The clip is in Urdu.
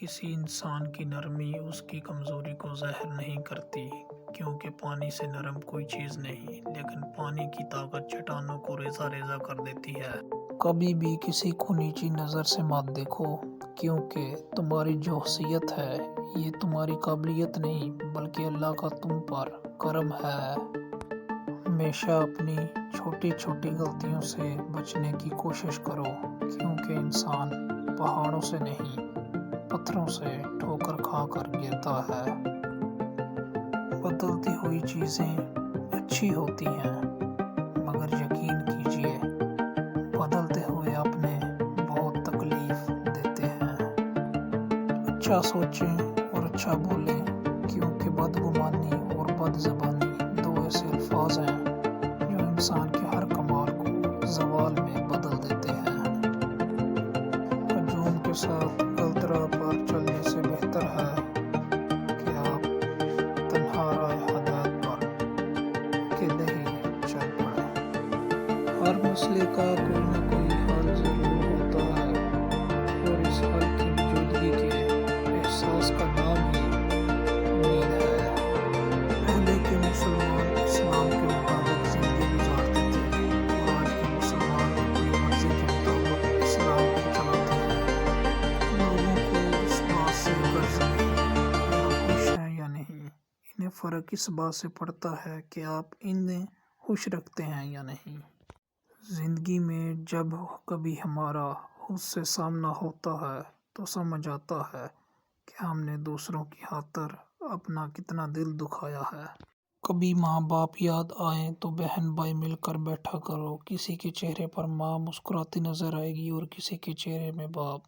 کسی انسان کی نرمی اس کی کمزوری کو ظاہر نہیں کرتی، کیونکہ پانی سے نرم کوئی چیز نہیں، لیکن پانی کی طاقت چٹانوں کو ریزہ ریزہ کر دیتی ہے۔ کبھی بھی کسی کو نیچی نظر سے مت دیکھو، کیونکہ تمہاری جو حیثیت ہے یہ تمہاری قابلیت نہیں بلکہ اللہ کا تم پر کرم ہے۔ ہمیشہ اپنی چھوٹی چھوٹی غلطیوں سے بچنے کی کوشش کرو، کیونکہ انسان پہاڑوں سے نہیں پتھروں سے ٹھوکر کھا کر گرتا ہے۔ بدلتی ہوئی چیزیں اچھی ہوتی ہیں، مگر یقین کیجیے بدلتے ہوئے اپنے بہت تکلیف دیتے ہیں۔ اچھا سوچیں اور اچھا بولیں، کیونکہ بدگمانی اور بد زبانی دو ایسے الفاظ ہیں جو انسان کے ہر کمال کو زوال میں بدل دیتے ہیں۔ ہجوم کے ساتھ غلط راہ پر چلنے سے بہتر ہے کہ آپ تنہا راہ ہدایت پر اکیلے ہی چل پڑیں۔ ہر مسئلے کا کوئی نہ کوئی حل ضرور ہوتا ہے، اور اس حل کی موجودگی کے احساس کا نام ہی امید ہے۔ پہلے کے مسلمان اسلام کے مطابق زندگی گزارتے تھے، اور آج کے مسلمان اپنی مرضی کے مطابق اسلام کو چلاتے ہیں۔ لوگوں کو اس بات سے غرض نہیں کہ آپ خوش ہیں یا نہیں، انہیں فرق اس بات سے پڑتا ہے کہ آپ انہیں خوش رکھتے ہیں یا نہیں۔ زندگی میں جب کبھی ہمارا خود سے سامنا ہوتا ہے تو سمجھ آتا ہے کہ ہم نے دوسروں کی خاطر اپنا کتنا دل دکھایا ہے۔ کبھی ماں باپ یاد آئیں تو بہن بھائی مل کر بیٹھا کرو، کسی کے چہرے پر ماں مسکراتی نظر آئے گی اور کسی کے چہرے میں باپ۔